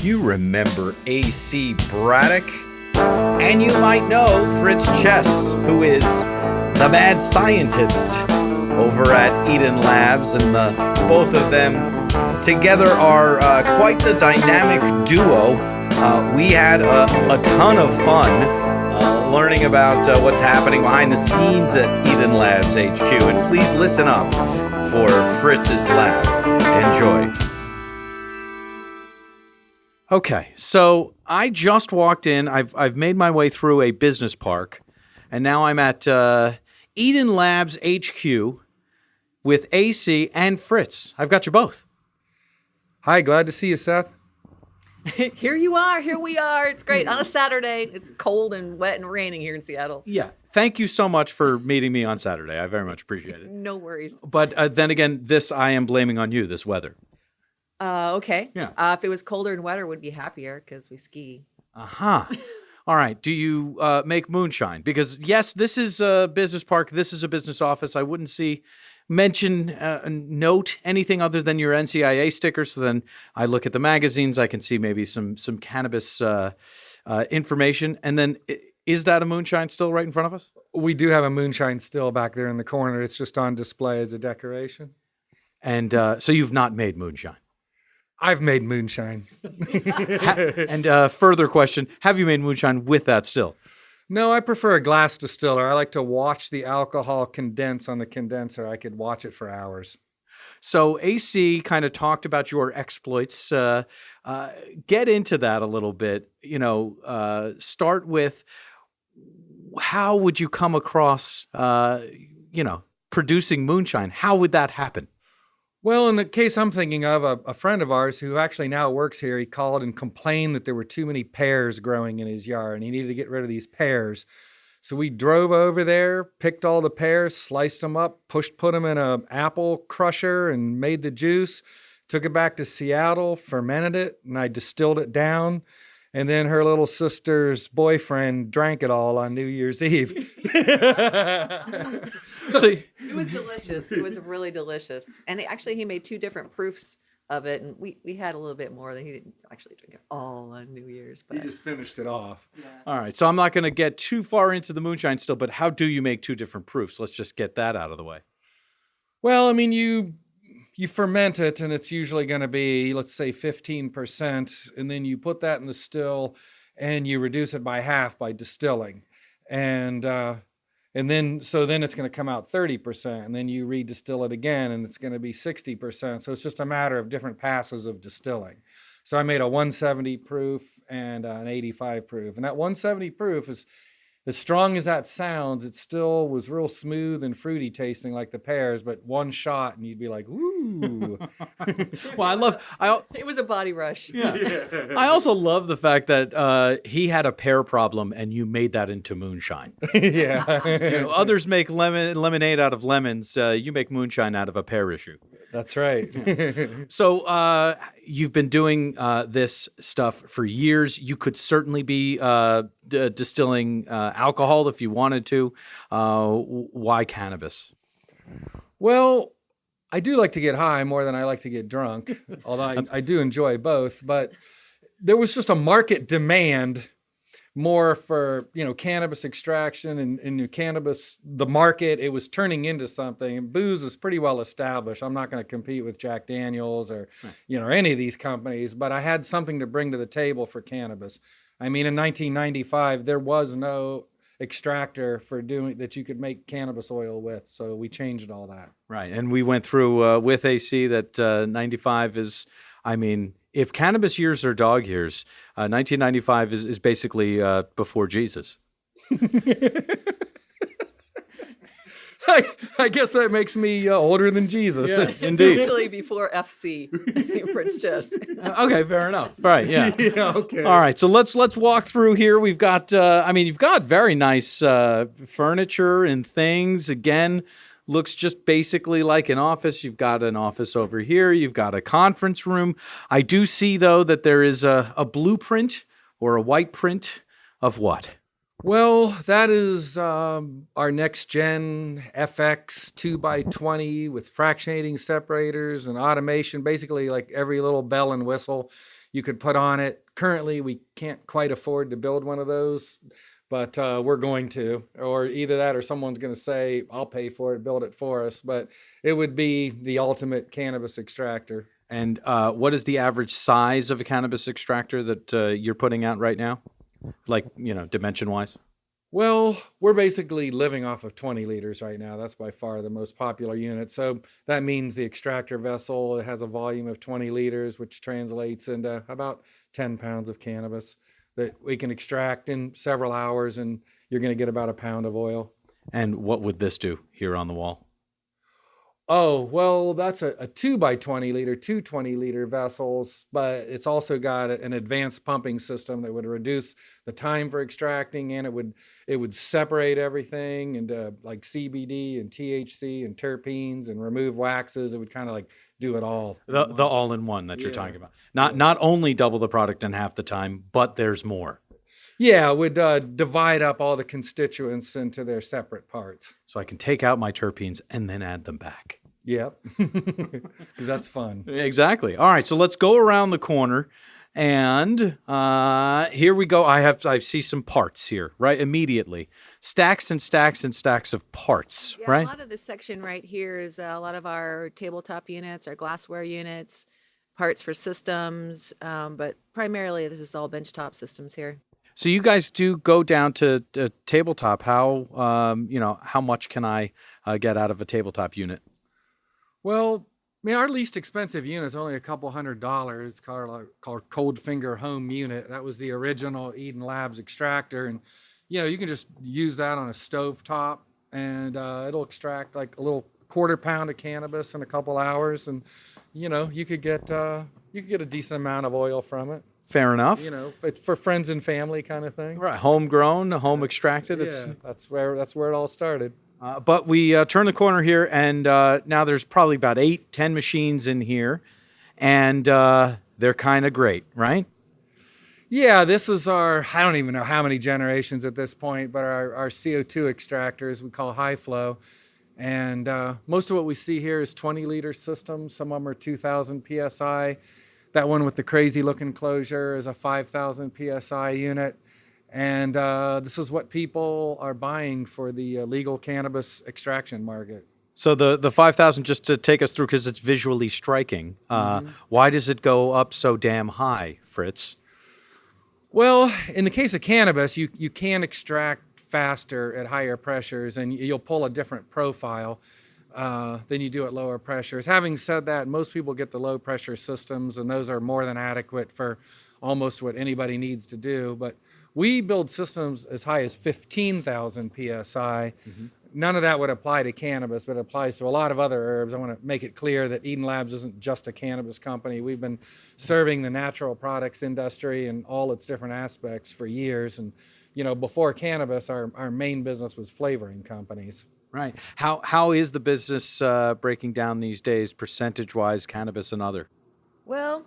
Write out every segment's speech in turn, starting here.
You remember AC Braddock, and you might know Fritz Chess, who is the mad scientist over at Eden Labs, and both of them together are quite the dynamic duo. We had a ton of fun learning about what's happening behind the scenes at Eden Labs HQ, and please listen up for Fritz's laugh. Enjoy. Okay, so I just walked in. I've made my way through a business park, and now I'm at Eden Labs HQ with AC and Fritz. I've got you both. Hi, glad to see you, Seth. Here you are. Here we are. It's great. On a Saturday. It's cold and wet and raining here in Seattle. Yeah. Thank you so much for meeting me on Saturday. I very much appreciate it. No worries. But then again, this I am blaming on you, this weather. Okay. Yeah. If it was colder and wetter, we'd be happier because we ski. Aha. All right. Do you make moonshine? Because yes, this is a business park. This is a business office. I wouldn't mention, note anything other than your NCIA sticker. So then I look at the magazines. I can see maybe some cannabis information. And then is that a moonshine still right in front of us? We do have a moonshine still back there in the corner. It's just on display as a decoration. And so you've not made moonshine? I've made moonshine. And further question, have you made moonshine with that still? No, I prefer a glass distiller. I like to watch the alcohol condense on the condenser. I could watch it for hours. So AC kind of talked about your exploits. Get into that a little bit. Start with how would you come across, producing moonshine? How would that happen? Well, in the case I'm thinking of, a friend of ours who actually now works here, he called and complained that there were too many pears growing in his yard and he needed to get rid of these pears. So we drove over there, picked all the pears, sliced them up, put them in an apple crusher and made the juice, took it back to Seattle, fermented it, and I distilled it down. And then her little sister's boyfriend drank it all on New Year's Eve. It was delicious. It was really delicious. And he made 2 different proofs of it. And we had a little bit more. He didn't actually drink it all on New Year's. But He just finished it off. Yeah. All right. So I'm not going to get too far into the moonshine still, but how do you make 2 different proofs? Let's just get that out of the way. Well, I mean, you ferment it, and it's usually going to be, let's say, 15%, and then you put that in the still, and you reduce it by half by distilling, and then it's going to come out 30%, and then you redistill it again, and it's going to be 60%. So it's just a matter of different passes of distilling. So I made a 170 proof and an 85 proof, and that 170 proof is, as strong as that sounds, it still was real smooth and fruity tasting like the pears, but one shot and you'd be like, ooh. Well, it was a body rush. Yeah. I also love the fact that he had a pear problem and you made that into moonshine. Yeah. Others make lemonade out of lemons. You make moonshine out of a pear issue. That's right. So you've been doing this stuff for years. You could certainly be distilling alcohol if you wanted to. Why cannabis? Well, I do like to get high more than I like to get drunk, although I do enjoy both. But there was just a market demand more for, cannabis extraction and cannabis, the market, it was turning into something. And booze is pretty well established. I'm not going to compete with Jack Daniels or, or any of these companies, but I had something to bring to the table for cannabis. I mean, in 1995, there was no extractor for doing that you could make cannabis oil with. So we changed all that. Right. And we went through with AC that 95 is, if cannabis years are dog years, 1995 is basically before Jesus. I guess that makes me older than Jesus. Yeah, indeed. Actually, before FC, Fritz Chess. Okay, fair enough. Right, yeah. Yeah, okay. All right, so let's walk through here. We've got, you've got very nice furniture and things. Again, looks just basically like an office. You've got an office over here. You've got a conference room. I do see, though, that there is a blueprint or a white print of what? Well, that is our next gen FX 2x20 with fractionating separators and automation, basically like every little bell and whistle you could put on it. Currently, we can't quite afford to build one of those, but we're going to, or either that or someone's going to say, I'll pay for it, build it for us. But it would be the ultimate cannabis extractor. And what is the average size of a cannabis extractor that you're putting out right now? Like, dimension-wise? Well, we're basically living off of 20 liters right now. That's by far the most popular unit. So that means the extractor vessel has a volume of 20 liters, which translates into about 10 pounds of cannabis that we can extract in several hours, and you're going to get about a pound of oil. And what would this do here on the wall? Oh, well, that's a 2 by 20 liter, two 20-liter vessels, but it's also got an advanced pumping system that would reduce the time for extracting, and it would separate everything into like CBD and THC and terpenes and remove waxes. It would kind of like do it all. The all-in-one that you're talking about. Not only double the product in half the time, but there's more. Yeah, it would divide up all the constituents into their separate parts. So I can take out my terpenes and then add them back. Yep, because that's fun. Exactly. All right, so let's go around the corner, and here we go. I see some parts here, right? Immediately, stacks and stacks and stacks of parts, Yeah, right? a lot of this section right here is a lot of our tabletop units, our glassware units, parts for systems, but primarily this is all benchtop systems here. So you guys do go down to tabletop. How how much can I get out of a tabletop unit? Well, I mean, our least expensive unit is only a couple $100. Called Cold Finger Home Unit. That was the original Eden Labs extractor, and you can just use that on a stove top, and it'll extract like a little quarter pound of cannabis in a couple hours, and you could get a decent amount of oil from it. Fair enough. It's for friends and family kind of thing. Right, homegrown, home extracted. Yeah, that's where it all started. But we turn the corner here, and now there's probably about 8-10 machines in here, and they're kind of great, right? Yeah, this is I don't even know how many generations at this point, but our CO2 extractors we call Hi-Flo. And most of what we see here is 20-liter systems. Some of them are 2,000 PSI. That one with the crazy looking closure is a 5,000 PSI unit. And this is what people are buying for the legal cannabis extraction market. So the 5,000, just to take us through, because it's visually striking, why does it go up so damn high, Fritz? Well, in the case of cannabis, you can extract faster at higher pressures, and you'll pull a different profile than you do at lower pressures. Having said that, most people get the low pressure systems, and those are more than adequate for almost what anybody needs to do. But we build systems as high as 15,000 PSI. None of that would apply to cannabis, but it applies to a lot of other herbs. I want to make it clear that Eden Labs isn't just a cannabis company. We've been serving the natural products industry and all its different aspects for years. And, before cannabis, our main business was flavoring companies. Right. How is the business breaking down these days, percentage-wise, cannabis and other? Well,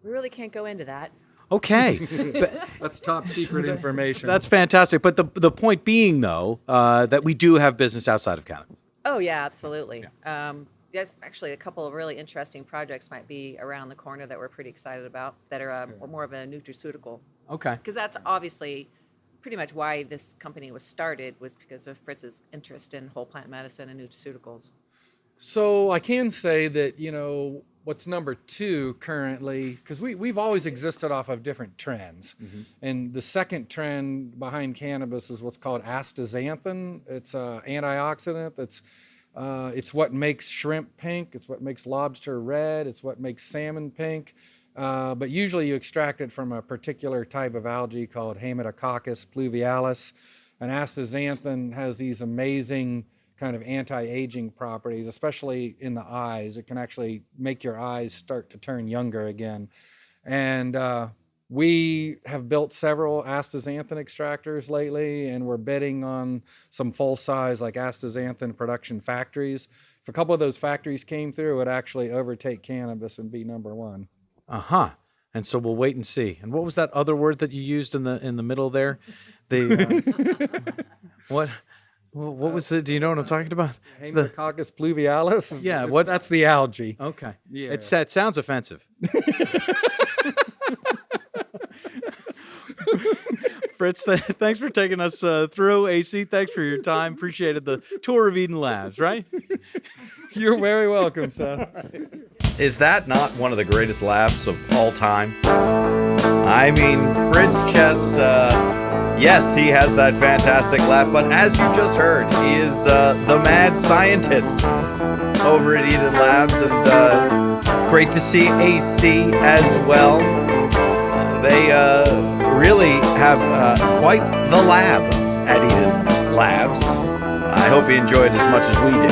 we really can't go into that. Okay. But That's top secret information. that's fantastic. But the point being, though, that we do have business outside of cannabis. Oh, yeah, absolutely. Yes, actually, a couple of really interesting projects might be around the corner that we're pretty excited about that are more of a nutraceutical. Okay. Because that's obviously pretty much why this company was started, was because of Fritz's interest in whole plant medicine and nutraceuticals. So I can say that, what's number two currently, because we've always existed off of different trends. And the second trend behind cannabis is what's called astaxanthin. It's an antioxidant it's what makes shrimp pink. It's what makes lobster red. It's what makes salmon pink. But usually you extract it from a particular type of algae called Haematococcus pluvialis. And astaxanthin has these amazing kind of anti-aging properties, especially in the eyes. It can actually make your eyes start to turn younger again. And we have built several astaxanthin extractors lately, and we're bidding on some full-size like astaxanthin production factories. If a couple of those factories came through, it would actually overtake cannabis and be number one. Uh-huh. And so we'll wait and see. And what was that other word that you used in the middle there? The what was it? Do you know what I'm talking about? Haematococcus pluvialis. Yeah, That's the algae. Okay. Yeah. It sounds offensive. Fritz, thanks for taking us through. AC, thanks for your time. Appreciated the tour of Eden Labs, right? You're very welcome, Seth. Is that not one of the greatest laughs of all time? I mean, Fritz Chess, yes, he has that fantastic laugh, but as you just heard, he is the mad scientist over at Eden Labs, and great to see AC as well. They really have quite the lab at Eden Labs. I hope you enjoyed as much as we did.